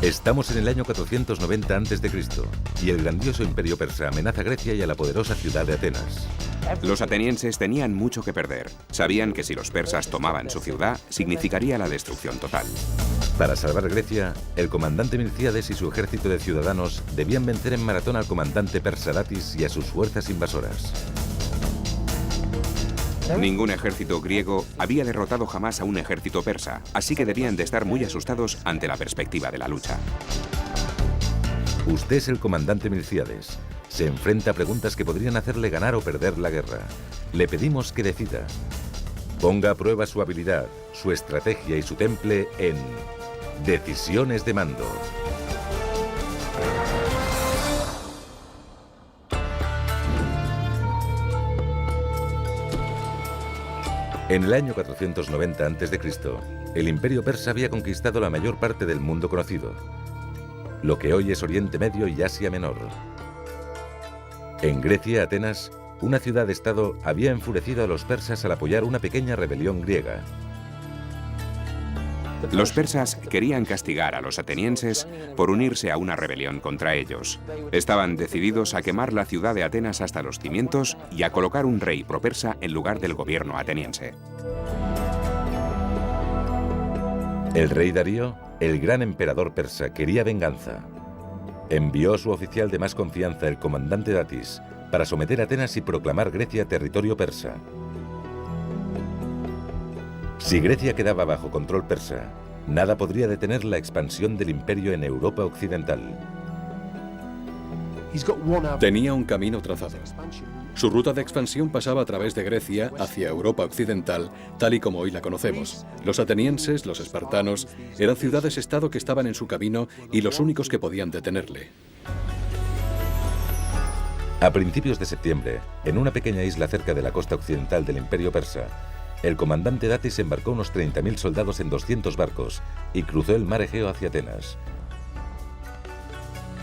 Estamos en el año 490 a.C. y el grandioso imperio persa amenaza a Grecia y a la poderosa ciudad de Atenas. Los atenienses tenían mucho que perder. Sabían que si los persas tomaban su ciudad, significaría la destrucción total. Para salvar Grecia, el comandante Milcíades y su ejército de ciudadanos debían vencer en Maratón al comandante persa Datis y a sus fuerzas invasoras. Ningún ejército griego había derrotado jamás a un ejército persa, así que debían de estar muy asustados ante la perspectiva de la lucha. Usted es el comandante Milcíades. Se enfrenta a preguntas que podrían hacerle ganar o perder la guerra. Le pedimos que decida. Ponga a prueba su habilidad, su estrategia y su temple en Decisiones de Mando. En el año 490 a.C., el imperio persa había conquistado la mayor parte del mundo conocido, lo que hoy es Oriente Medio y Asia Menor. En Grecia, Atenas, una ciudad-estado había enfurecido a los persas al apoyar una pequeña rebelión griega. Los persas querían castigar a los atenienses por unirse a una rebelión contra ellos. Estaban decididos a quemar la ciudad de Atenas hasta los cimientos y a colocar un rey propersa en lugar del gobierno ateniense. El rey Darío, el gran emperador persa, quería venganza. Envió a su oficial de más confianza, el comandante Datis, para someter a Atenas y proclamar Grecia territorio persa. Si Grecia quedaba bajo control persa, nada podría detener la expansión del imperio en Europa occidental. Tenía un camino trazado. Su ruta de expansión pasaba a través de Grecia hacia Europa occidental, tal y como hoy la conocemos. Los atenienses, los espartanos, eran ciudades-estado que estaban en su camino y los únicos que podían detenerle. A principios de septiembre, en una pequeña isla cerca de la costa occidental del imperio persa, el comandante Datis embarcó unos 30.000 soldados en 200 barcos y cruzó el mar Egeo hacia Atenas.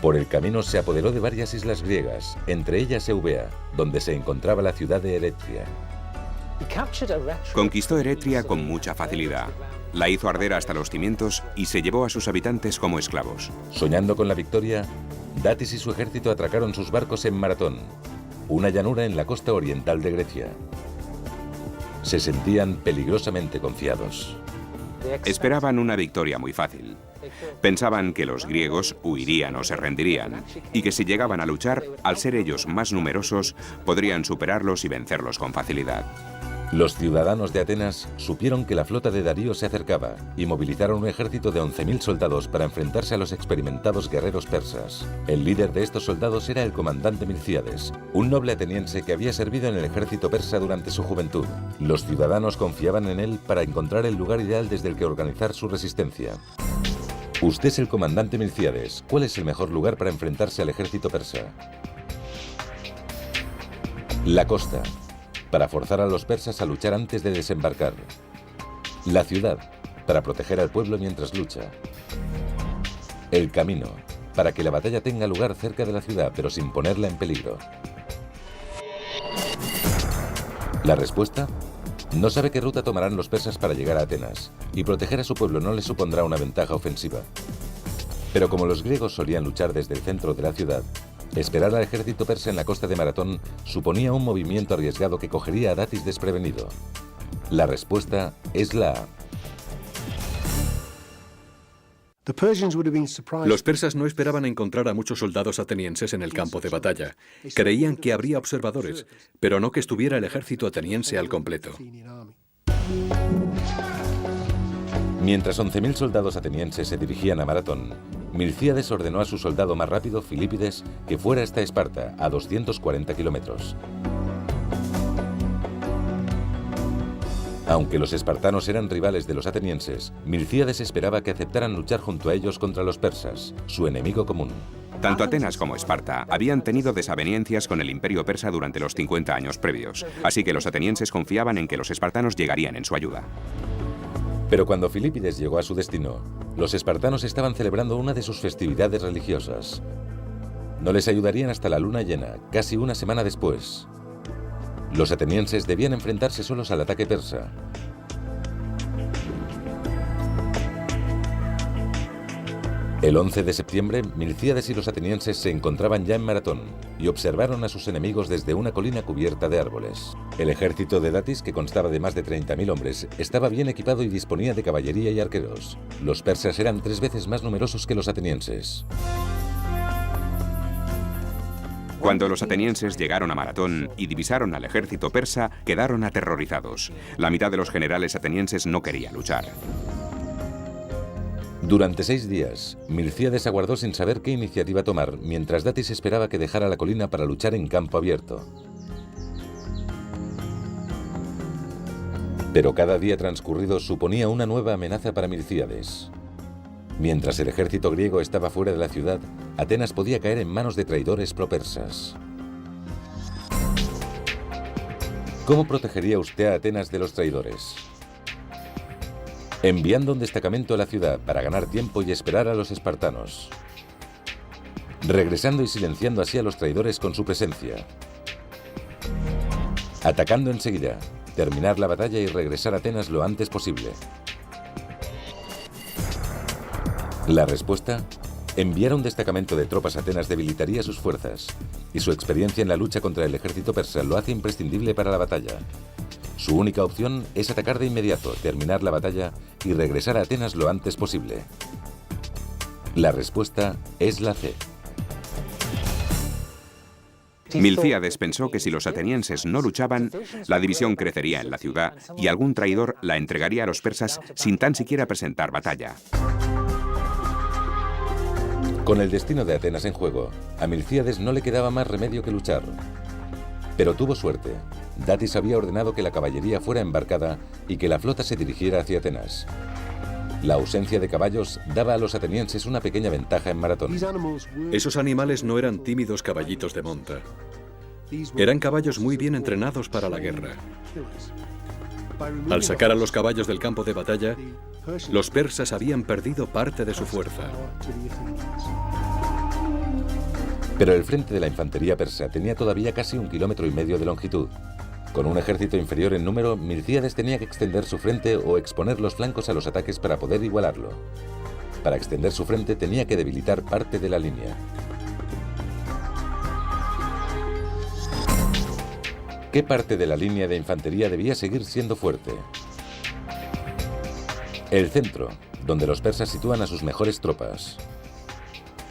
Por el camino se apoderó de varias islas griegas, entre ellas Eubea, donde se encontraba la ciudad de Eretria. Conquistó Eretria con mucha facilidad. La hizo arder hasta los cimientos y se llevó a sus habitantes como esclavos. Soñando con la victoria, Datis y su ejército atracaron sus barcos en Maratón, una llanura en la costa oriental de Grecia. Se sentían peligrosamente confiados. Esperaban una victoria muy fácil. Pensaban que los griegos huirían o se rendirían, y que si llegaban a luchar, al ser ellos más numerosos, podrían superarlos y vencerlos con facilidad. Los ciudadanos de Atenas supieron que la flota de Darío se acercaba y movilizaron un ejército de 11.000 soldados para enfrentarse a los experimentados guerreros persas. El líder de estos soldados era el comandante Milcíades, un noble ateniense que había servido en el ejército persa durante su juventud. Los ciudadanos confiaban en él para encontrar el lugar ideal desde el que organizar su resistencia. Usted es el comandante Milcíades. ¿Cuál es el mejor lugar para enfrentarse al ejército persa? La costa, para forzar a los persas a luchar antes de desembarcar. La ciudad, para proteger al pueblo mientras lucha. El camino, para que la batalla tenga lugar cerca de la ciudad, pero sin ponerla en peligro. La respuesta: no sabe qué ruta tomarán los persas para llegar a Atenas, y proteger a su pueblo no les supondrá una ventaja ofensiva. Pero como los griegos solían luchar desde el centro de la ciudad, esperar al ejército persa en la costa de Maratón suponía un movimiento arriesgado que cogería a Datis desprevenido. La respuesta es la A. Los persas no esperaban encontrar a muchos soldados atenienses en el campo de batalla. Creían que habría observadores, pero no que estuviera el ejército ateniense al completo. Mientras 11.000 soldados atenienses se dirigían a Maratón, Milcíades ordenó a su soldado más rápido, Filipides, que fuera hasta Esparta, a 240 kilómetros. Aunque los espartanos eran rivales de los atenienses, Milcíades esperaba que aceptaran luchar junto a ellos contra los persas, su enemigo común. Tanto Atenas como Esparta habían tenido desavenencias con el imperio persa durante los 50 años previos, así que los atenienses confiaban en que los espartanos llegarían en su ayuda. Pero cuando Filipides llegó a su destino, los espartanos estaban celebrando una de sus festividades religiosas. No les ayudarían hasta la luna llena, casi una semana después. Los atenienses debían enfrentarse solos al ataque persa. El 11 de septiembre, Milcíades y los atenienses se encontraban ya en Maratón y observaron a sus enemigos desde una colina cubierta de árboles. El ejército de Datis, que constaba de más de 30.000 hombres, estaba bien equipado y disponía de caballería y arqueros. Los persas eran 3 veces más numerosos que los atenienses. Cuando los atenienses llegaron a Maratón y divisaron al ejército persa, quedaron aterrorizados. La mitad de los generales atenienses no quería luchar. Durante 6 días, Milcíades aguardó sin saber qué iniciativa tomar, mientras Datis esperaba que dejara la colina para luchar en campo abierto. Pero cada día transcurrido suponía una nueva amenaza para Milcíades. Mientras el ejército griego estaba fuera de la ciudad, Atenas podía caer en manos de traidores propersas. ¿Cómo protegería usted a Atenas de los traidores? Enviando un destacamento a la ciudad para ganar tiempo y esperar a los espartanos. Regresando y silenciando así a los traidores con su presencia. Atacando enseguida, terminar la batalla y regresar a Atenas lo antes posible. La respuesta: enviar un destacamento de tropas a Atenas debilitaría sus fuerzas, y su experiencia en la lucha contra el ejército persa lo hace imprescindible para la batalla. Su única opción es atacar de inmediato, terminar la batalla y regresar a Atenas lo antes posible. La respuesta es la C. Milcíades pensó que si los atenienses no luchaban, la división crecería en la ciudad y algún traidor la entregaría a los persas sin tan siquiera presentar batalla. Con el destino de Atenas en juego, a Milcíades no le quedaba más remedio que luchar. Pero tuvo suerte. Datis había ordenado que la caballería fuera embarcada y que la flota se dirigiera hacia Atenas. La ausencia de caballos daba a los atenienses una pequeña ventaja en Maratón. Esos animales no eran tímidos caballitos de monta. Eran caballos muy bien entrenados para la guerra. Al sacar a los caballos del campo de batalla, los persas habían perdido parte de su fuerza. Pero el frente de la infantería persa tenía todavía casi 1,5 kilómetros de longitud. Con un ejército inferior en número, Milcíades tenía que extender su frente o exponer los flancos a los ataques para poder igualarlo. Para extender su frente tenía que debilitar parte de la línea. ¿Qué parte de la línea de infantería debía seguir siendo fuerte? El centro, donde los persas sitúan a sus mejores tropas.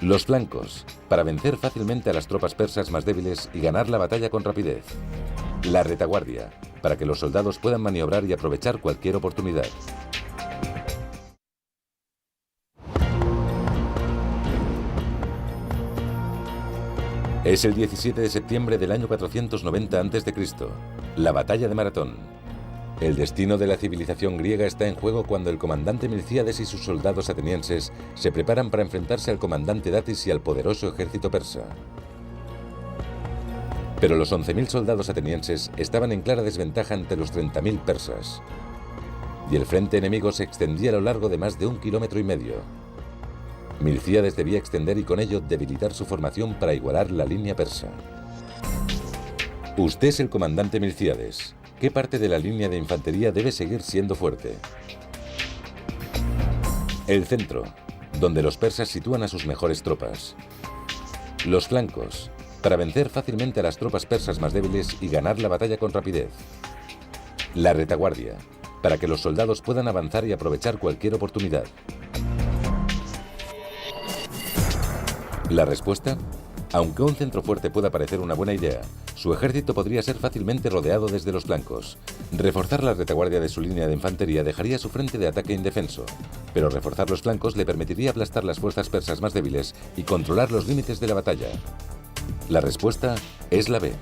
Los flancos, para vencer fácilmente a las tropas persas más débiles y ganar la batalla con rapidez. La retaguardia, para que los soldados puedan maniobrar y aprovechar cualquier oportunidad. Es el 17 de septiembre del año 490 a.C., la batalla de Maratón. El destino de la civilización griega está en juego cuando el comandante Milcíades y sus soldados atenienses se preparan para enfrentarse al comandante Datis y al poderoso ejército persa. Pero los 11.000 soldados atenienses estaban en clara desventaja ante los 30.000 persas. Y el frente enemigo se extendía a lo largo de más de 1,5 kilómetros. Milcíades debía extender y con ello debilitar su formación para igualar la línea persa. Usted es el comandante Milcíades. ¿Qué parte de la línea de infantería debe seguir siendo fuerte? El centro, donde los persas sitúan a sus mejores tropas. Los flancos, para vencer fácilmente a las tropas persas más débiles y ganar la batalla con rapidez. La retaguardia, para que los soldados puedan avanzar y aprovechar cualquier oportunidad. La respuesta: aunque un centro fuerte pueda parecer una buena idea, su ejército podría ser fácilmente rodeado desde los flancos. Reforzar la retaguardia de su línea de infantería dejaría su frente de ataque indefenso, pero reforzar los flancos le permitiría aplastar las fuerzas persas más débiles y controlar los límites de la batalla. La respuesta es la B.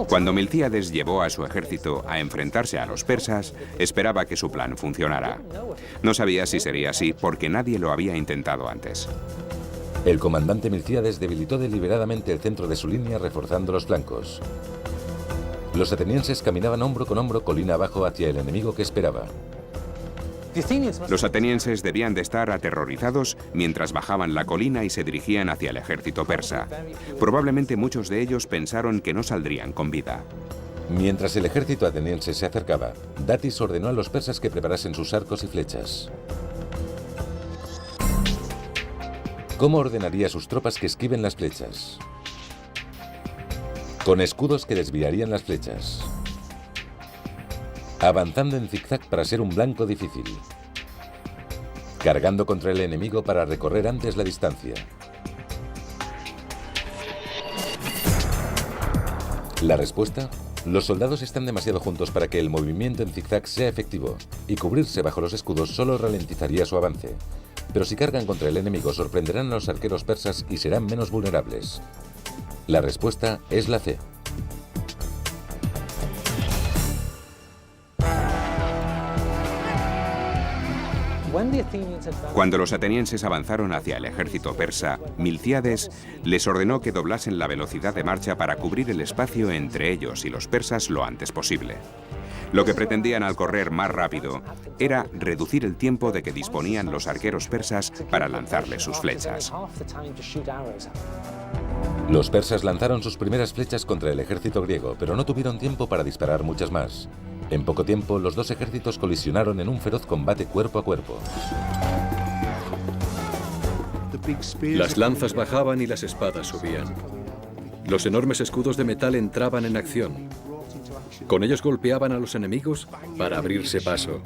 Cuando Milcíades llevó a su ejército a enfrentarse a los persas, esperaba que su plan funcionara. No sabía si sería así porque nadie lo había intentado antes. El comandante Milcíades debilitó deliberadamente el centro de su línea reforzando los flancos. Los atenienses caminaban hombro con hombro colina abajo hacia el enemigo que esperaba. Los atenienses debían de estar aterrorizados mientras bajaban la colina y se dirigían hacia el ejército persa. Probablemente muchos de ellos pensaron que no saldrían con vida. Mientras el ejército ateniense se acercaba, Datis ordenó a los persas que preparasen sus arcos y flechas. ¿Cómo ordenaría a sus tropas que esquiven las flechas? Con escudos que desviarían las flechas. Avanzando en zigzag para ser un blanco difícil. Cargando contra el enemigo para recorrer antes la distancia. La respuesta: los soldados están demasiado juntos para que el movimiento en zigzag sea efectivo, y cubrirse bajo los escudos solo ralentizaría su avance. Pero si cargan contra el enemigo, sorprenderán a los arqueros persas y serán menos vulnerables. La respuesta es la C. Cuando los atenienses avanzaron hacia el ejército persa, Milcíades les ordenó que doblasen la velocidad de marcha para cubrir el espacio entre ellos y los persas lo antes posible. Lo que pretendían al correr más rápido era reducir el tiempo de que disponían los arqueros persas para lanzarles sus flechas. Los persas lanzaron sus primeras flechas contra el ejército griego, pero no tuvieron tiempo para disparar muchas más. En poco tiempo, los dos ejércitos colisionaron en un feroz combate cuerpo a cuerpo. Las lanzas bajaban y las espadas subían. Los enormes escudos de metal entraban en acción. Con ellos golpeaban a los enemigos para abrirse paso.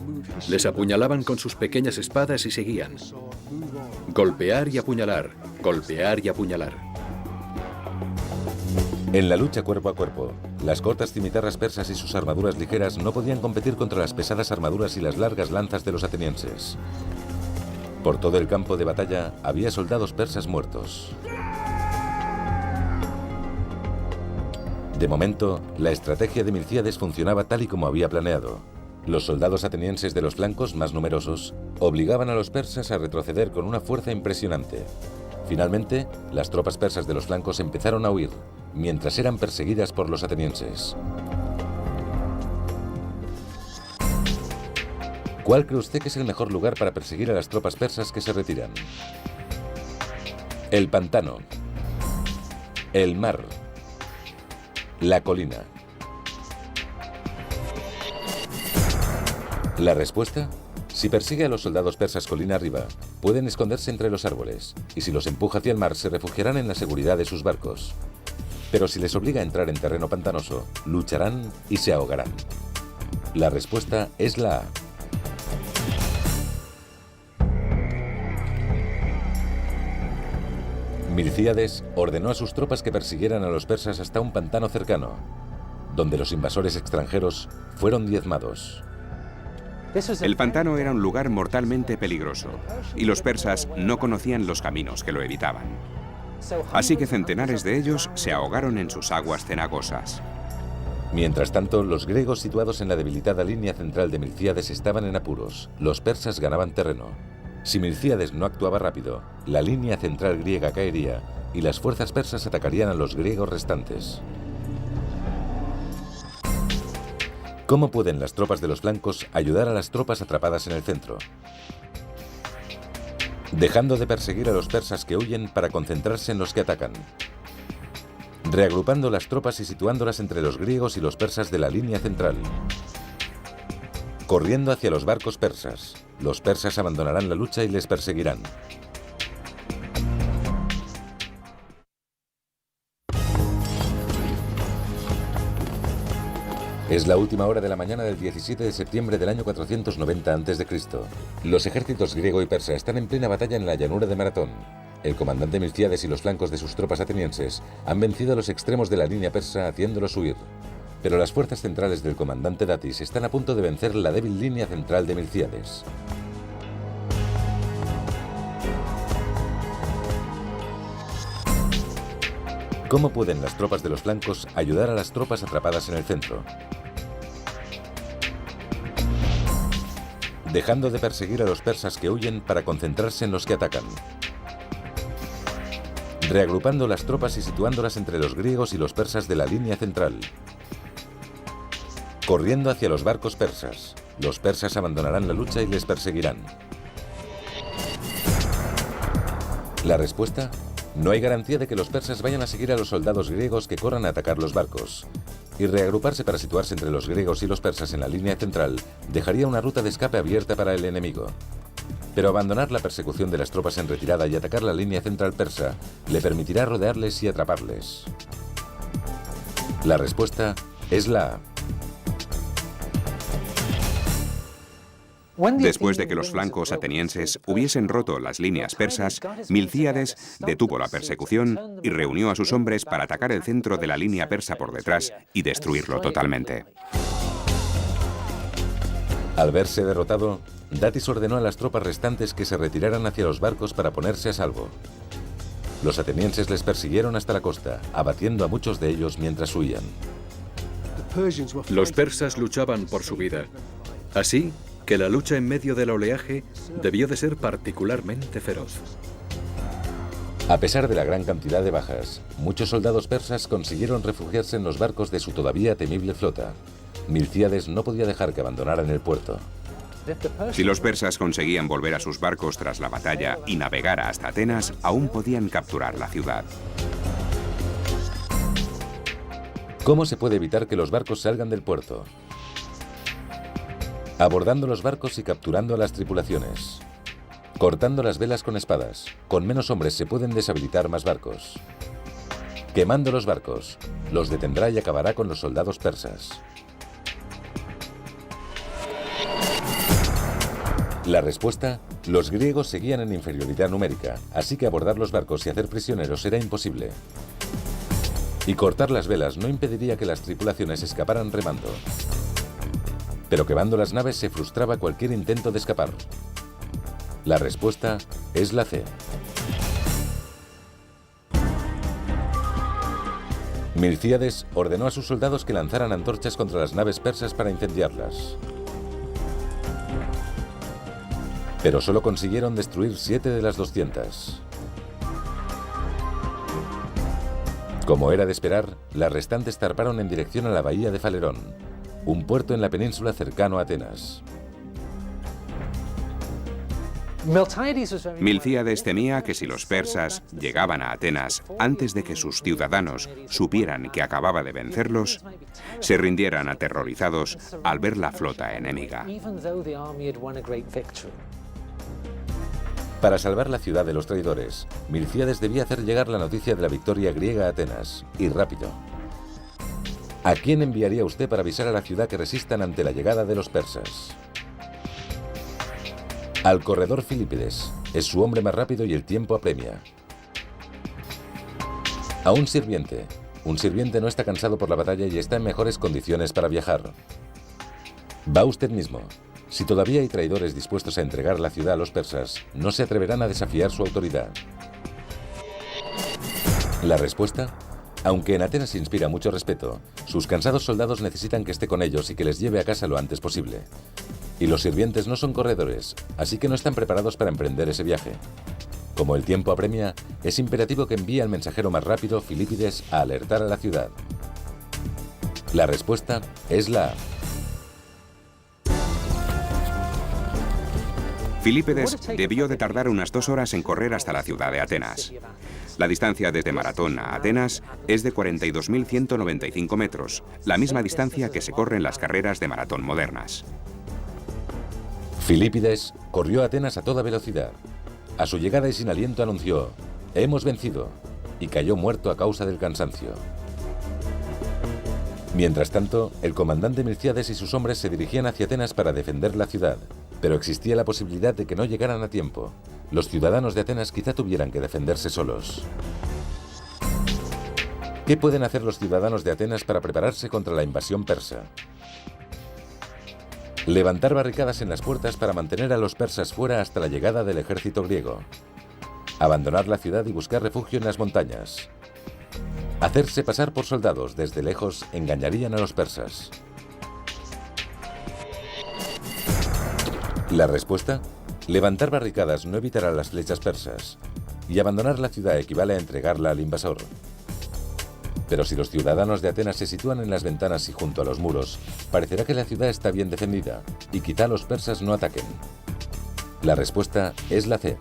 Les apuñalaban con sus pequeñas espadas y seguían. Golpear y apuñalar, golpear y apuñalar. En la lucha cuerpo a cuerpo, las cortas cimitarras persas y sus armaduras ligeras no podían competir contra las pesadas armaduras y las largas lanzas de los atenienses. Por todo el campo de batalla había soldados persas muertos. De momento, la estrategia de Milcíades funcionaba tal y como había planeado. Los soldados atenienses de los flancos, más numerosos, obligaban a los persas a retroceder con una fuerza impresionante. Finalmente, las tropas persas de los flancos empezaron a huir, mientras eran perseguidas por los atenienses. ¿Cuál cree usted que es el mejor lugar para perseguir a las tropas persas que se retiran? El pantano, el mar, la colina. ¿La respuesta? Si persigue a los soldados persas colina arriba, pueden esconderse entre los árboles, y si los empuja hacia el mar, se refugiarán en la seguridad de sus barcos. Pero si les obliga a entrar en terreno pantanoso, lucharán y se ahogarán. La respuesta es la A. Milcíades ordenó a sus tropas que persiguieran a los persas hasta un pantano cercano, donde los invasores extranjeros fueron diezmados. El pantano era un lugar mortalmente peligroso, y los persas no conocían los caminos que lo evitaban. Así que centenares de ellos se ahogaron en sus aguas cenagosas. Mientras tanto, los griegos situados en la debilitada línea central de Milcíades estaban en apuros. Los persas ganaban terreno. Si Milcíades no actuaba rápido, la línea central griega caería y las fuerzas persas atacarían a los griegos restantes. ¿Cómo pueden las tropas de los flancos ayudar a las tropas atrapadas en el centro? Dejando de perseguir a los persas que huyen para concentrarse en los que atacan. Reagrupando las tropas y situándolas entre los griegos y los persas de la línea central. Corriendo hacia los barcos persas. Los persas abandonarán la lucha y les perseguirán. Es la última hora de la mañana del 17 de septiembre del año 490 a.C. Los ejércitos griego y persa están en plena batalla en la llanura de Maratón. El comandante Milcíades y los flancos de sus tropas atenienses han vencido a los extremos de la línea persa haciéndolos huir. Pero las fuerzas centrales del comandante Datis están a punto de vencer la débil línea central de Milcíades. ¿Cómo pueden las tropas de los flancos ayudar a las tropas atrapadas en el centro? Dejando de perseguir a los persas que huyen para concentrarse en los que atacan. Reagrupando las tropas y situándolas entre los griegos y los persas de la línea central. Corriendo hacia los barcos persas. Los persas abandonarán la lucha y les perseguirán. La respuesta: no hay garantía de que los persas vayan a seguir a los soldados griegos que corran a atacar los barcos. Y reagruparse para situarse entre los griegos y los persas en la línea central dejaría una ruta de escape abierta para el enemigo. Pero abandonar la persecución de las tropas en retirada y atacar la línea central persa le permitirá rodearles y atraparles. La respuesta es la A. Después de que los flancos atenienses hubiesen roto las líneas persas, Milcíades detuvo la persecución y reunió a sus hombres para atacar el centro de la línea persa por detrás y destruirlo totalmente. Al verse derrotado, Datis ordenó a las tropas restantes que se retiraran hacia los barcos para ponerse a salvo. Los atenienses les persiguieron hasta la costa, abatiendo a muchos de ellos mientras huían. Los persas luchaban por su vida. Así que la lucha en medio del oleaje debió de ser particularmente feroz. A pesar de la gran cantidad de bajas, muchos soldados persas consiguieron refugiarse en los barcos de su todavía temible flota. Milcíades no podía dejar que abandonaran el puerto. Si los persas conseguían volver a sus barcos tras la batalla y navegar hasta Atenas, aún podían capturar la ciudad. ¿Cómo se puede evitar que los barcos salgan del puerto? Abordando los barcos y capturando a las tripulaciones. Cortando las velas con espadas. Con menos hombres se pueden deshabilitar más barcos. Quemando los barcos. Los detendrá y acabará con los soldados persas. La respuesta: los griegos seguían en inferioridad numérica, así que abordar los barcos y hacer prisioneros era imposible. Y cortar las velas no impediría que las tripulaciones escaparan remando. Pero quemando las naves se frustraba cualquier intento de escapar. La respuesta es la C. Milcíades ordenó a sus soldados que lanzaran antorchas contra las naves persas para incendiarlas. Pero solo consiguieron destruir 7 de las 200. Como era de esperar, las restantes zarparon en dirección a la bahía de Falerón, un puerto en la península cercano a Atenas. Milcíades temía que si los persas llegaban a Atenas antes de que sus ciudadanos supieran que acababa de vencerlos, se rindieran aterrorizados al ver la flota enemiga. Para salvar la ciudad de los traidores, Milcíades debía hacer llegar la noticia de la victoria griega a Atenas, y rápido. ¿A quién enviaría usted para avisar a la ciudad que resistan ante la llegada de los persas? Al corredor Filípides. Es su hombre más rápido y el tiempo apremia. A un sirviente. Un sirviente no está cansado por la batalla y está en mejores condiciones para viajar. Va usted mismo. Si todavía hay traidores dispuestos a entregar la ciudad a los persas, no se atreverán a desafiar su autoridad. La respuesta: aunque en Atenas inspira mucho respeto, sus cansados soldados necesitan que esté con ellos y que les lleve a casa lo antes posible. Y los sirvientes no son corredores, así que no están preparados para emprender ese viaje. Como el tiempo apremia, es imperativo que envíe al mensajero más rápido, Filípides, a alertar a la ciudad. La respuesta es la A. Filípides debió de tardar unas 2 horas en correr hasta la ciudad de Atenas. La distancia desde Maratón a Atenas es de 42.195 metros, la misma distancia que se corre en las carreras de maratón modernas. Filípides corrió a Atenas a toda velocidad. A su llegada y sin aliento anunció: «Hemos vencido», y cayó muerto a causa del cansancio. Mientras tanto, el comandante Milcíades y sus hombres se dirigían hacia Atenas para defender la ciudad, pero existía la posibilidad de que no llegaran a tiempo. Los ciudadanos de Atenas quizá tuvieran que defenderse solos. ¿Qué pueden hacer los ciudadanos de Atenas para prepararse contra la invasión persa? Levantar barricadas en las puertas para mantener a los persas fuera hasta la llegada del ejército griego. Abandonar la ciudad y buscar refugio en las montañas. Hacerse pasar por soldados. Desde lejos engañarían a los persas. La respuesta: levantar barricadas no evitará las flechas persas, y abandonar la ciudad equivale a entregarla al invasor. Pero si los ciudadanos de Atenas se sitúan en las ventanas y junto a los muros, parecerá que la ciudad está bien defendida, y quizá los persas no ataquen. La respuesta es la C.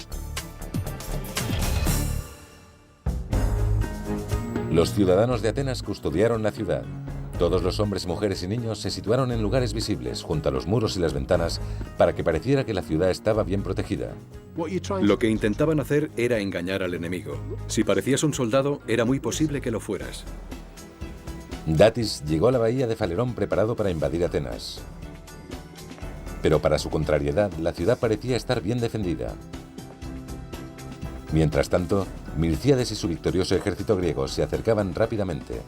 Los ciudadanos de Atenas custodiaron la ciudad. Todos los hombres, mujeres y niños se situaron en lugares visibles, junto a los muros y las ventanas, para que pareciera que la ciudad estaba bien protegida. Lo que intentaban hacer era engañar al enemigo. Si parecías un soldado, era muy posible que lo fueras. Datis llegó a la bahía de Falerón preparado para invadir Atenas. Pero para su contrariedad, la ciudad parecía estar bien defendida. Mientras tanto, Milcíades y su victorioso ejército griego se acercaban rápidamente.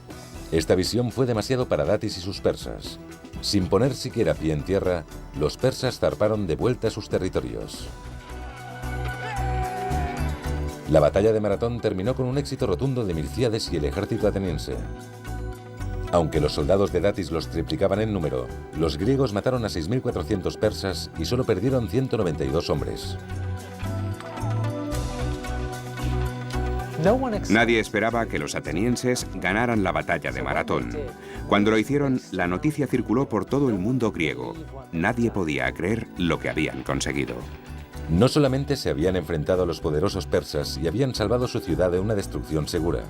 Esta visión fue demasiado para Datis y sus persas. Sin poner siquiera pie en tierra, los persas zarparon de vuelta a sus territorios. La batalla de Maratón terminó con un éxito rotundo de Milcíades y el ejército ateniense. Aunque los soldados de Datis los triplicaban en número, los griegos mataron a 6.400 persas y solo perdieron 192 hombres. Nadie esperaba que los atenienses ganaran la batalla de Maratón. Cuando lo hicieron, la noticia circuló por todo el mundo griego. Nadie podía creer lo que habían conseguido. No solamente se habían enfrentado a los poderosos persas y habían salvado su ciudad de una destrucción segura,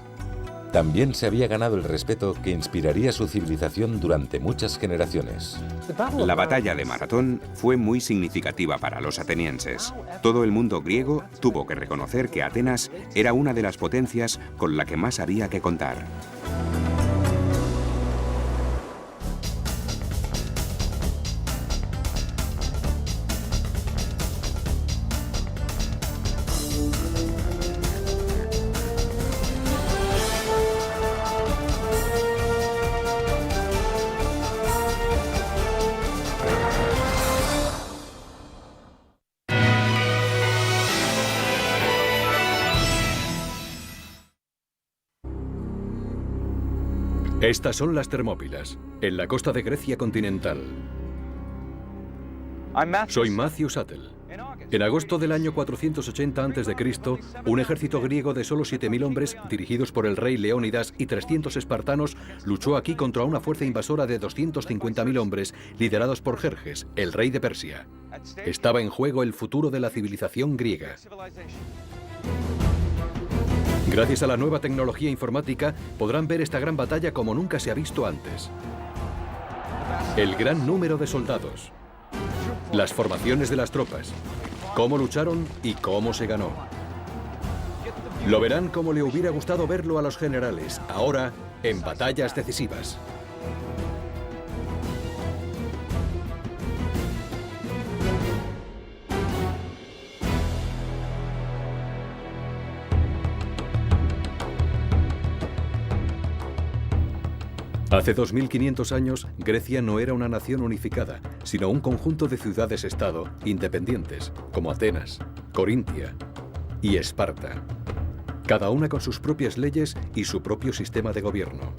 también se había ganado el respeto que inspiraría su civilización durante muchas generaciones. La batalla de Maratón fue muy significativa para los atenienses. Todo el mundo griego tuvo que reconocer que Atenas era una de las potencias con la que más había que contar. Estas son las Termópilas, en la costa de Grecia continental. Soy Matthew Sattel. En agosto del año 480 a.C., un ejército griego de solo 7.000 hombres, dirigidos por el rey Leónidas y 300 espartanos, luchó aquí contra una fuerza invasora de 250.000 hombres, liderados por Jerjes, el rey de Persia. Estaba en juego el futuro de la civilización griega. Gracias a la nueva tecnología informática, podrán ver esta gran batalla como nunca se ha visto antes. El gran número de soldados, las formaciones de las tropas, cómo lucharon y cómo se ganó. Lo verán como le hubiera gustado verlo a los generales, ahora en batallas decisivas. Hace 2500 años, Grecia no era una nación unificada, sino un conjunto de ciudades-estado independientes, como Atenas, Corintia y Esparta, cada una con sus propias leyes y su propio sistema de gobierno.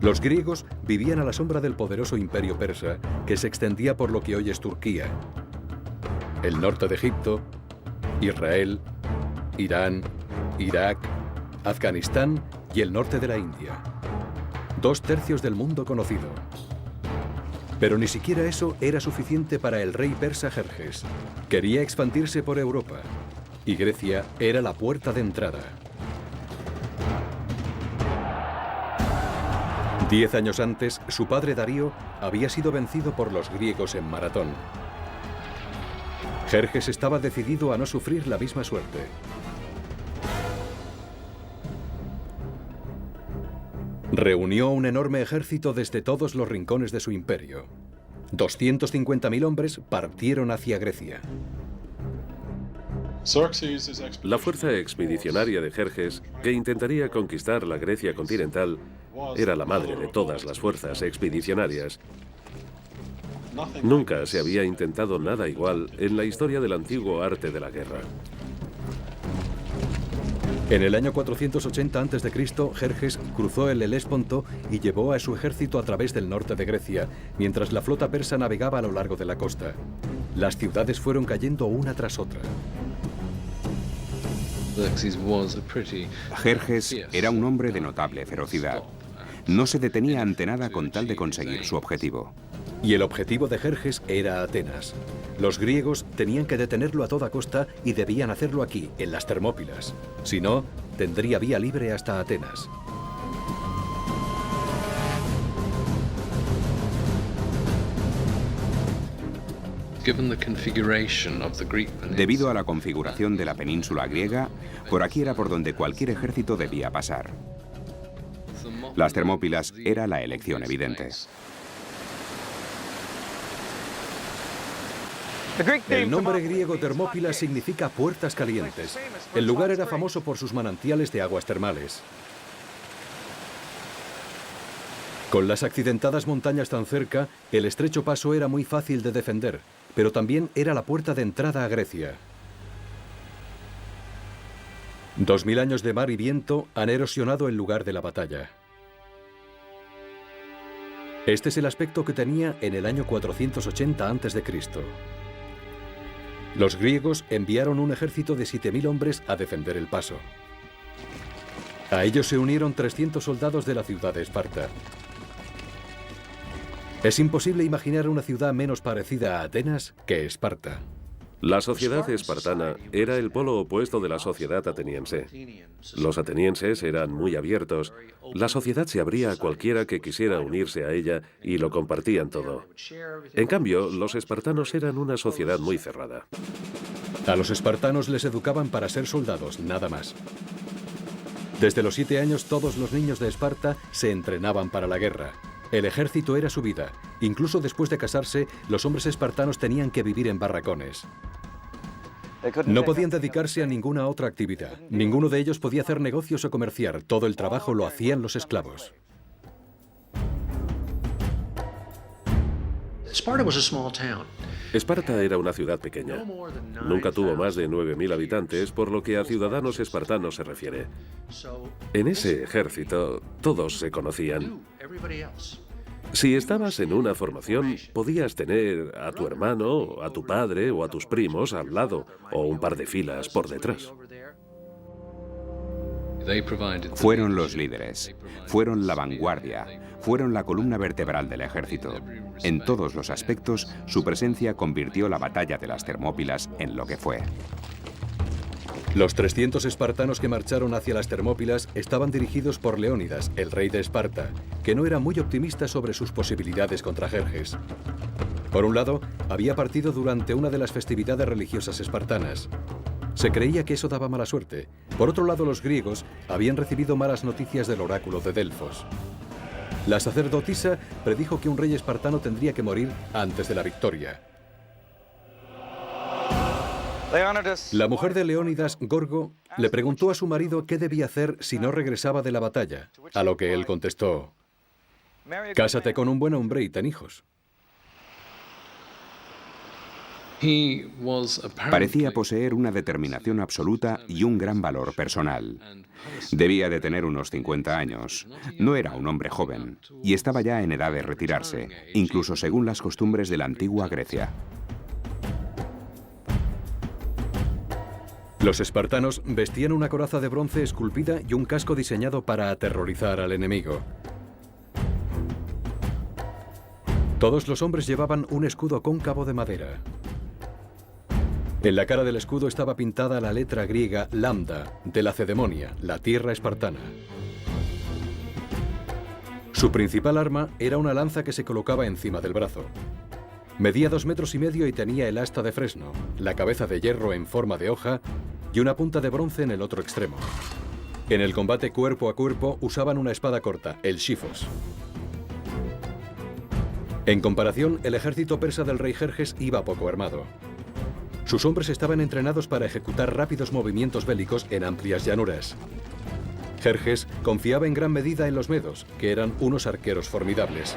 Los griegos vivían a la sombra del poderoso imperio persa, que se extendía por lo que hoy es Turquía, el norte de Egipto, Israel, Irán, Irak, Afganistán y el norte de la India. 2/3 del mundo conocido. Pero ni siquiera eso era suficiente para el rey persa Jerjes. Quería expandirse por Europa, y Grecia era la puerta de entrada. 10 años antes, su padre Darío había sido vencido por los griegos en Maratón. Jerjes estaba decidido a no sufrir la misma suerte. Reunió un enorme ejército desde todos los rincones de su imperio. 250.000 hombres partieron hacia Grecia. La fuerza expedicionaria de Jerjes, que intentaría conquistar la Grecia continental, era la madre de todas las fuerzas expedicionarias. Nunca se había intentado nada igual en la historia del antiguo arte de la guerra. En el año 480 a.C., Jerjes cruzó el Helesponto y llevó a su ejército a través del norte de Grecia, mientras la flota persa navegaba a lo largo de la costa. Las ciudades fueron cayendo una tras otra. Jerjes era un hombre de notable ferocidad. No se detenía ante nada con tal de conseguir su objetivo. Y el objetivo de Jerjes era Atenas. Los griegos tenían que detenerlo a toda costa y debían hacerlo aquí, en las Termópilas. Si no, tendría vía libre hasta Atenas. Debido a la configuración de la península griega, por aquí era por donde cualquier ejército debía pasar. Las Termópilas era la elección evidente. El nombre griego Termópilas significa puertas calientes. El lugar era famoso por sus manantiales de aguas termales. Con las accidentadas montañas tan cerca, el estrecho paso era muy fácil de defender, pero también era la puerta de entrada a Grecia. 2000 años de mar y viento han erosionado el lugar de la batalla. Este es el aspecto que tenía en el año 480 a.C. Los griegos enviaron un ejército de 7000 hombres a defender el paso. A ellos se unieron 300 soldados de la ciudad de Esparta. Es imposible imaginar una ciudad menos parecida a Atenas que Esparta. La sociedad espartana era el polo opuesto de la sociedad ateniense. Los atenienses eran muy abiertos. La sociedad se abría a cualquiera que quisiera unirse a ella y lo compartían todo. En cambio, los espartanos eran una sociedad muy cerrada. A los espartanos les educaban para ser soldados, nada más. Desde los 7 años todos los niños de Esparta se entrenaban para la guerra. El ejército era su vida. Incluso después de casarse, los hombres espartanos tenían que vivir en barracones. No podían dedicarse a ninguna otra actividad. Ninguno de ellos podía hacer negocios o comerciar. Todo el trabajo lo hacían los esclavos. Esparta era una ciudad pequeña. Nunca tuvo más de 9000 habitantes, por lo que a ciudadanos espartanos se refiere. En ese ejército, todos se conocían. Si estabas en una formación, podías tener a tu hermano, a tu padre o a tus primos al lado, o un par de filas por detrás. Fueron los líderes, fueron la vanguardia, fueron la columna vertebral del ejército. En todos los aspectos, su presencia convirtió la batalla de las Termópilas en lo que fue. Los 300 espartanos que marcharon hacia las Termópilas estaban dirigidos por Leónidas, el rey de Esparta, que no era muy optimista sobre sus posibilidades contra Jerjes. Por un lado, había partido durante una de las festividades religiosas espartanas. Se creía que eso daba mala suerte. Por otro lado, los griegos habían recibido malas noticias del oráculo de Delfos. La sacerdotisa predijo que un rey espartano tendría que morir antes de la victoria. La mujer de Leónidas, Gorgo, le preguntó a su marido qué debía hacer si no regresaba de la batalla, a lo que él contestó: «Cásate con un buen hombre y ten hijos». Parecía poseer una determinación absoluta y un gran valor personal. Debía de tener unos 50 años. No era un hombre joven y estaba ya en edad de retirarse, incluso según las costumbres de la antigua Grecia. Los espartanos vestían una coraza de bronce esculpida y un casco diseñado para aterrorizar al enemigo. Todos los hombres llevaban un escudo cóncavo de madera. En la cara del escudo estaba pintada la letra griega lambda, de Lacedemonia, la tierra espartana. Su principal arma era una lanza que se colocaba encima del brazo. Medía 2,5 metros y tenía el asta de fresno, la cabeza de hierro en forma de hoja y una punta de bronce en el otro extremo. En el combate cuerpo a cuerpo usaban una espada corta, el shifos. En comparación, el ejército persa del rey Jerjes iba poco armado. Sus hombres estaban entrenados para ejecutar rápidos movimientos bélicos en amplias llanuras. Jerjes confiaba en gran medida en los medos, que eran unos arqueros formidables.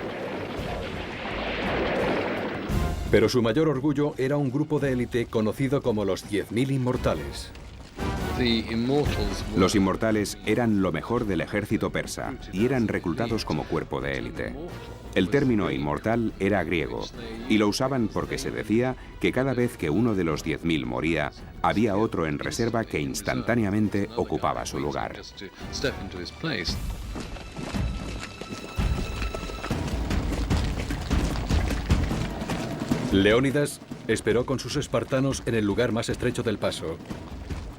Pero su mayor orgullo era un grupo de élite conocido como los 10.000 inmortales. Los inmortales eran lo mejor del ejército persa y eran reclutados como cuerpo de élite. El término inmortal era griego y lo usaban porque se decía que cada vez que uno de los 10.000 moría, había otro en reserva que instantáneamente ocupaba su lugar. Leónidas esperó con sus espartanos en el lugar más estrecho del paso,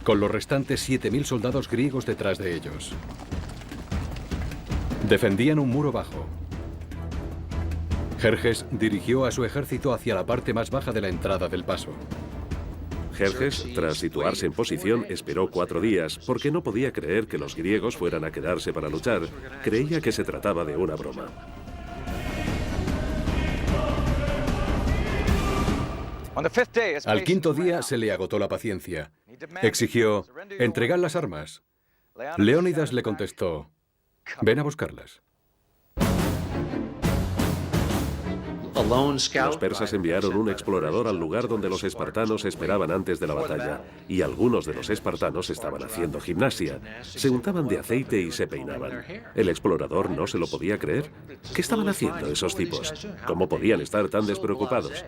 con los restantes 7.000 soldados griegos detrás de ellos. Defendían un muro bajo. Jerjes dirigió a su ejército hacia la parte más baja de la entrada del paso. Jerjes, tras situarse en posición, esperó 4 días porque no podía creer que los griegos fueran a quedarse para luchar. Creía que se trataba de una broma. Al quinto día se le agotó la paciencia. Exigió: «Entregad las armas». Leónidas le contestó: «Ven a buscarlas». Los persas enviaron un explorador al lugar donde los espartanos esperaban antes de la batalla, y algunos de los espartanos estaban haciendo gimnasia. Se untaban de aceite y se peinaban. El explorador no se lo podía creer. ¿Qué estaban haciendo esos tipos? ¿Cómo podían estar tan despreocupados?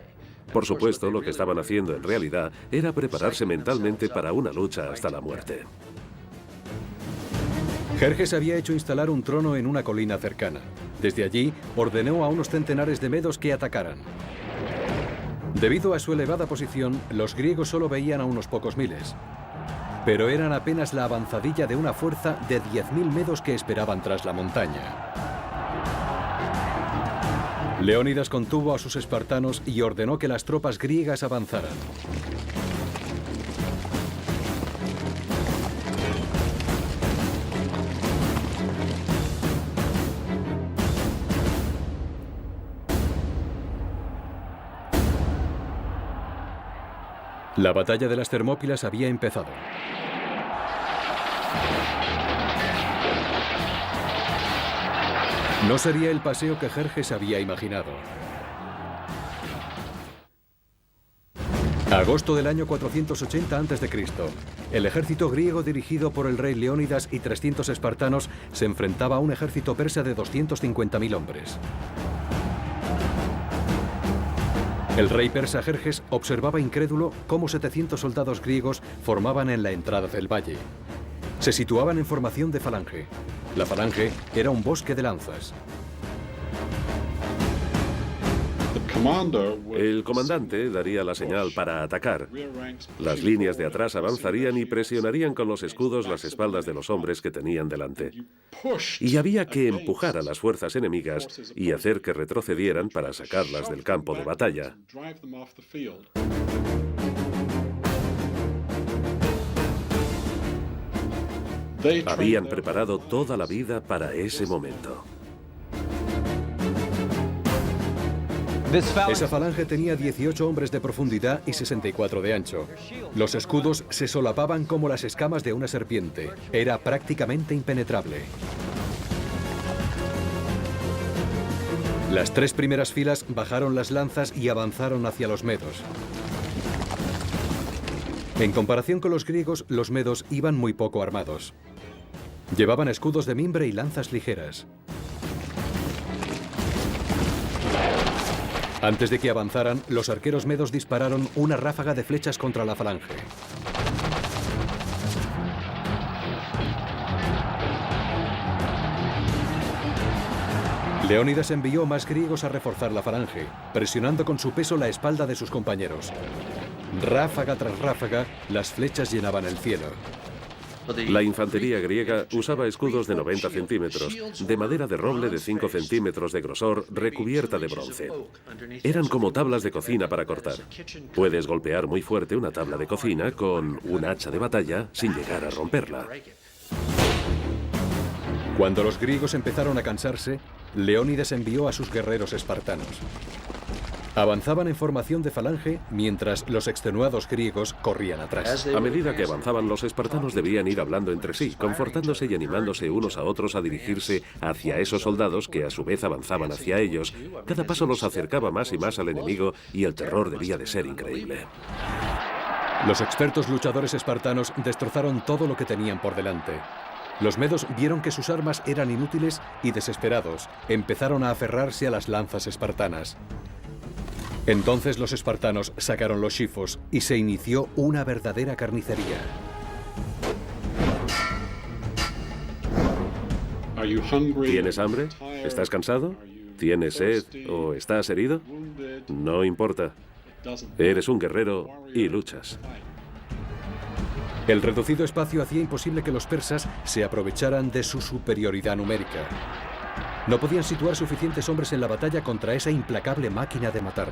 Por supuesto, lo que estaban haciendo en realidad era prepararse mentalmente para una lucha hasta la muerte. Jerjes había hecho instalar un trono en una colina cercana. Desde allí, ordenó a unos centenares de medos que atacaran. Debido a su elevada posición, los griegos solo veían a unos pocos miles. Pero eran apenas la avanzadilla de una fuerza de 10.000 medos que esperaban tras la montaña. Leónidas contuvo a sus espartanos y ordenó que las tropas griegas avanzaran. La batalla de las Termópilas había empezado. No sería el paseo que Jerjes había imaginado. Agosto del año 480 a.C., el ejército griego dirigido por el rey Leónidas y 300 espartanos se enfrentaba a un ejército persa de 250.000 hombres. El rey persa Jerjes observaba incrédulo cómo 700 soldados griegos formaban en la entrada del valle. Se situaban en formación de falange. La falange era un bosque de lanzas. El comandante daría la señal para atacar. Las líneas de atrás avanzarían y presionarían con los escudos las espaldas de los hombres que tenían delante. Y había que empujar a las fuerzas enemigas y hacer que retrocedieran para sacarlas del campo de batalla. Habían preparado toda la vida para ese momento. Esa falange tenía 18 hombres de profundidad y 64 de ancho. Los escudos se solapaban como las escamas de una serpiente. Era prácticamente impenetrable. Las 3 primeras filas bajaron las lanzas y avanzaron hacia los medos. En comparación con los griegos, los medos iban muy poco armados. Llevaban escudos de mimbre y lanzas ligeras. Antes de que avanzaran, los arqueros medos dispararon una ráfaga de flechas contra la falange. Leónidas envió más griegos a reforzar la falange, presionando con su peso la espalda de sus compañeros. Ráfaga tras ráfaga, las flechas llenaban el cielo. La infantería griega usaba escudos de 90 centímetros, de madera de roble de 5 centímetros de grosor, recubierta de bronce. Eran como tablas de cocina para cortar. Puedes golpear muy fuerte una tabla de cocina con un hacha de batalla sin llegar a romperla. Cuando los griegos empezaron a cansarse, Leónidas envió a sus guerreros espartanos. Avanzaban en formación de falange mientras los extenuados griegos corrían atrás. A medida que avanzaban, los espartanos debían ir hablando entre sí, confortándose y animándose unos a otros a dirigirse hacia esos soldados que a su vez avanzaban hacia ellos. Cada paso los acercaba más y más al enemigo y el terror debía de ser increíble. Los expertos luchadores espartanos destrozaron todo lo que tenían por delante. Los medos vieron que sus armas eran inútiles y, desesperados, empezaron a aferrarse a las lanzas espartanas. Entonces los espartanos sacaron los chifos y se inició una verdadera carnicería. ¿Tienes hambre? ¿Estás cansado? ¿Tienes sed o estás herido? No importa. Eres un guerrero y luchas. El reducido espacio hacía imposible que los persas se aprovecharan de su superioridad numérica. No podían situar suficientes hombres en la batalla contra esa implacable máquina de matar.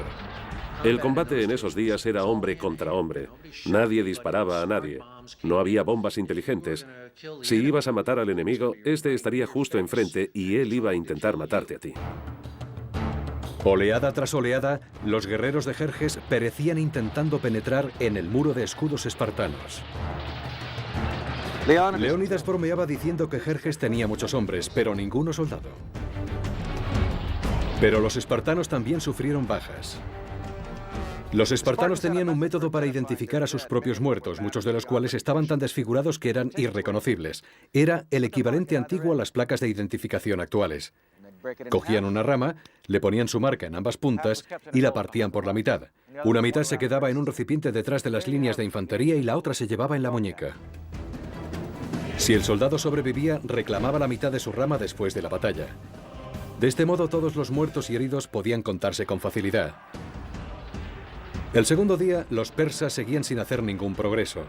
El combate en esos días era hombre contra hombre. Nadie disparaba a nadie. No había bombas inteligentes. Si ibas a matar al enemigo, este estaría justo enfrente y él iba a intentar matarte a ti. Oleada tras oleada, los guerreros de Jerjes perecían intentando penetrar en el muro de escudos espartanos. Leónidas bromeaba diciendo que Jerjes tenía muchos hombres, pero ninguno soldado. Pero los espartanos también sufrieron bajas. Los espartanos tenían un método para identificar a sus propios muertos, muchos de los cuales estaban tan desfigurados que eran irreconocibles. Era el equivalente antiguo a las placas de identificación actuales. Cogían una rama, le ponían su marca en ambas puntas y la partían por la mitad. Una mitad se quedaba en un recipiente detrás de las líneas de infantería y la otra se llevaba en la muñeca. Si el soldado sobrevivía, reclamaba la mitad de su rama después de la batalla. De este modo, todos los muertos y heridos podían contarse con facilidad. El segundo día, los persas seguían sin hacer ningún progreso.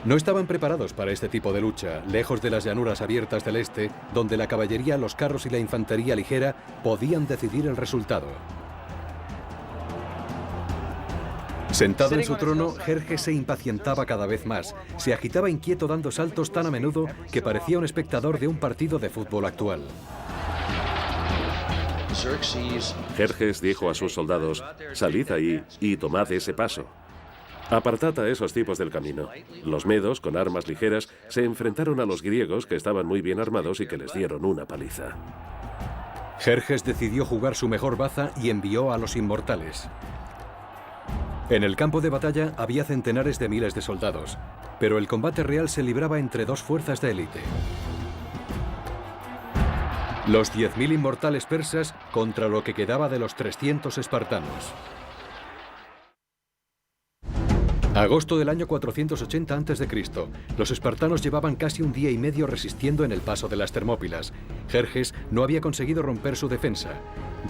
No estaban preparados para este tipo de lucha, lejos de las llanuras abiertas del este, donde la caballería, los carros y la infantería ligera podían decidir el resultado. Sentado en su trono, Jerjes se impacientaba cada vez más. Se agitaba inquieto dando saltos tan a menudo que parecía un espectador de un partido de fútbol actual. Jerjes dijo a sus soldados: «Salid ahí y tomad ese paso. Apartad a esos tipos del camino». Los medos, con armas ligeras, se enfrentaron a los griegos, que estaban muy bien armados y que les dieron una paliza. Jerjes decidió jugar su mejor baza y envió a los inmortales. En el campo de batalla había centenares de miles de soldados, pero el combate real se libraba entre dos fuerzas de élite. Los 10.000 inmortales persas contra lo que quedaba de los 300 espartanos. Agosto del año 480 a.C. Los espartanos llevaban casi un día y medio resistiendo en el paso de las Termópilas. Jerjes no había conseguido romper su defensa.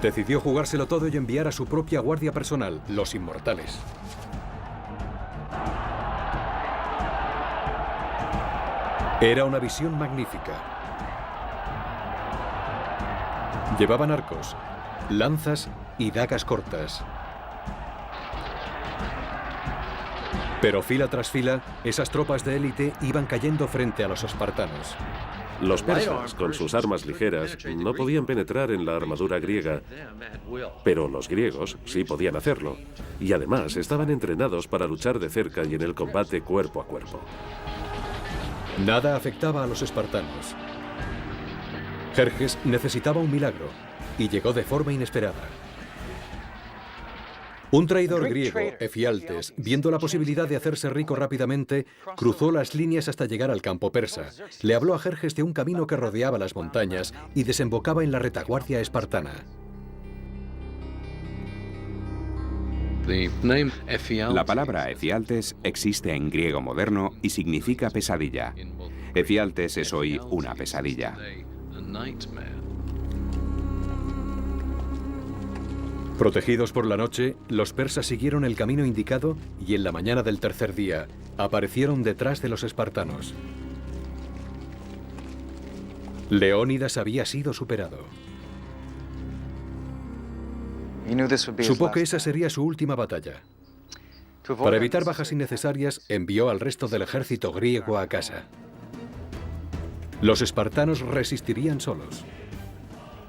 Decidió jugárselo todo y enviar a su propia guardia personal, los inmortales. Era una visión magnífica. Llevaban arcos, lanzas y dagas cortas. Pero fila tras fila, esas tropas de élite iban cayendo frente a los espartanos. Los persas, con sus armas ligeras, no podían penetrar en la armadura griega, pero los griegos sí podían hacerlo, y además estaban entrenados para luchar de cerca y en el combate cuerpo a cuerpo. Nada afectaba a los espartanos. Jerjes necesitaba un milagro, y llegó de forma inesperada. Un traidor griego, Efialtes, viendo la posibilidad de hacerse rico rápidamente, cruzó las líneas hasta llegar al campo persa. Le habló a Jerjes de un camino que rodeaba las montañas y desembocaba en la retaguardia espartana. La palabra Efialtes existe en griego moderno y significa pesadilla. Efialtes es hoy una pesadilla. Protegidos por la noche, los persas siguieron el camino indicado y en la mañana del tercer día aparecieron detrás de los espartanos. Leónidas había sido superado. Supo que esa sería su última batalla. Para evitar bajas innecesarias, envió al resto del ejército griego a casa. Los espartanos resistirían solos.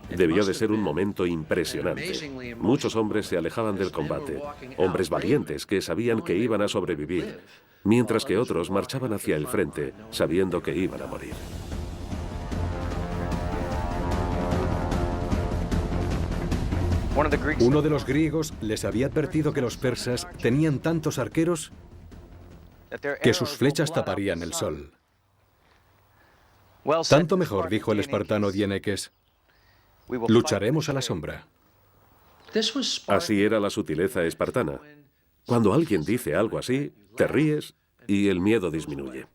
Debió de ser un momento impresionante. Muchos hombres se alejaban del combate, hombres valientes que sabían que iban a sobrevivir, mientras que otros marchaban hacia el frente, sabiendo que iban a morir. Uno de los griegos les había advertido que los persas tenían tantos arqueros que sus flechas taparían el sol. Tanto mejor, dijo el espartano Dieneques. Lucharemos a la sombra. Así era la sutileza espartana. Cuando alguien dice algo así, te ríes y el miedo disminuye.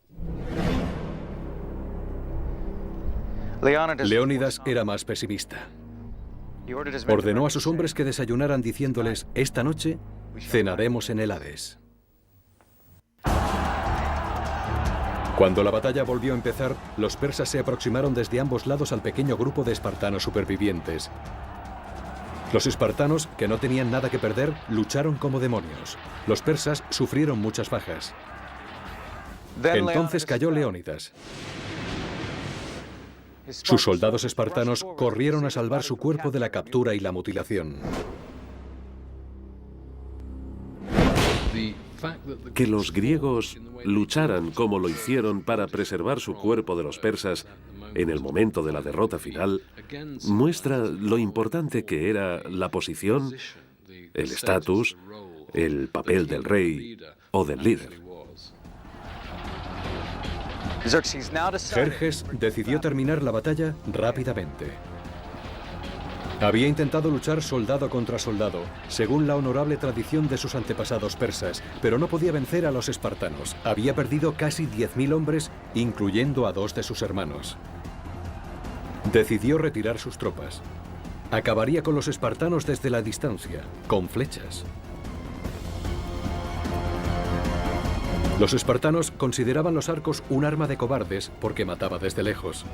Leónidas era más pesimista. Ordenó a sus hombres que desayunaran diciéndoles: esta noche cenaremos en el Hades. Cuando la batalla volvió a empezar, los persas se aproximaron desde ambos lados al pequeño grupo de espartanos supervivientes. Los espartanos, que no tenían nada que perder, lucharon como demonios. Los persas sufrieron muchas bajas. Entonces cayó Leónidas. Sus soldados espartanos corrieron a salvar su cuerpo de la captura y la mutilación. Que los griegos lucharan como lo hicieron para preservar su cuerpo de los persas en el momento de la derrota final muestra lo importante que era la posición, el estatus, el papel del rey o del líder. Jerjes decidió terminar la batalla rápidamente. Había intentado luchar soldado contra soldado, según la honorable tradición de sus antepasados persas, pero no podía vencer a los espartanos. Había perdido casi 10.000 hombres, incluyendo a 2 de sus hermanos. Decidió retirar sus tropas. Acabaría con los espartanos desde la distancia, con flechas. Los espartanos consideraban los arcos un arma de cobardes porque mataba desde lejos.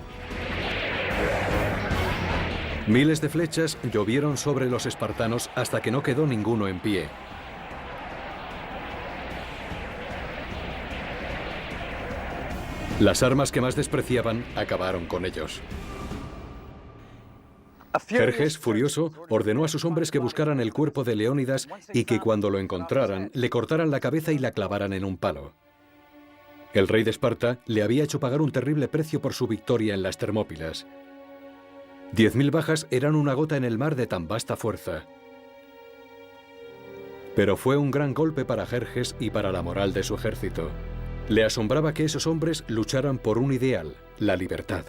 Miles de flechas llovieron sobre los espartanos hasta que no quedó ninguno en pie. Las armas que más despreciaban acabaron con ellos. Jerjes, furioso, ordenó a sus hombres que buscaran el cuerpo de Leónidas y que cuando lo encontraran, le cortaran la cabeza y la clavaran en un palo. El rey de Esparta le había hecho pagar un terrible precio por su victoria en las Termópilas. 10.000 bajas eran una gota en el mar de tan vasta fuerza. Pero fue un gran golpe para Jerjes y para la moral de su ejército. Le asombraba que esos hombres lucharan por un ideal, la libertad.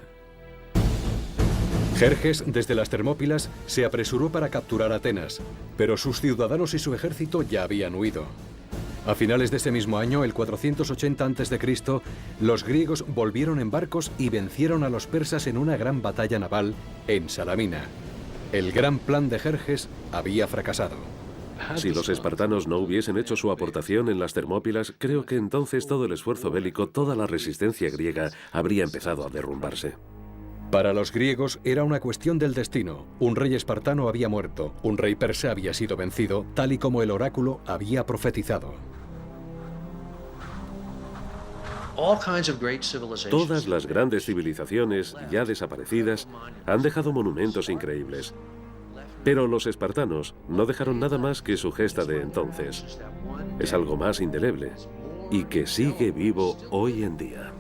Jerjes, desde las Termópilas, se apresuró para capturar Atenas, pero sus ciudadanos y su ejército ya habían huido. A finales de ese mismo año, el 480 a.C., los griegos volvieron en barcos y vencieron a los persas en una gran batalla naval en Salamina. El gran plan de Jerjes había fracasado. Si los espartanos no hubiesen hecho su aportación en las Termópilas, creo que entonces todo el esfuerzo bélico, toda la resistencia griega, habría empezado a derrumbarse. Para los griegos era una cuestión del destino. Un rey espartano había muerto, un rey persa había sido vencido, tal y como el oráculo había profetizado. Todas las grandes civilizaciones, ya desaparecidas, han dejado monumentos increíbles. Pero los espartanos no dejaron nada más que su gesta de entonces. Es algo más indeleble y que sigue vivo hoy en día.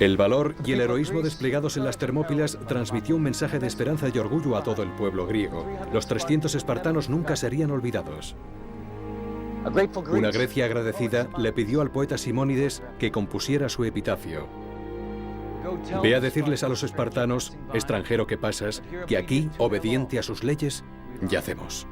El valor y el heroísmo desplegados en las Termópilas transmitió un mensaje de esperanza y orgullo a todo el pueblo griego. Los 300 espartanos nunca serían olvidados. Una Grecia agradecida le pidió al poeta Simónides que compusiera su epitafio. Ve a decirles a los espartanos, extranjero que pasas, que aquí, obediente a sus leyes, yacemos.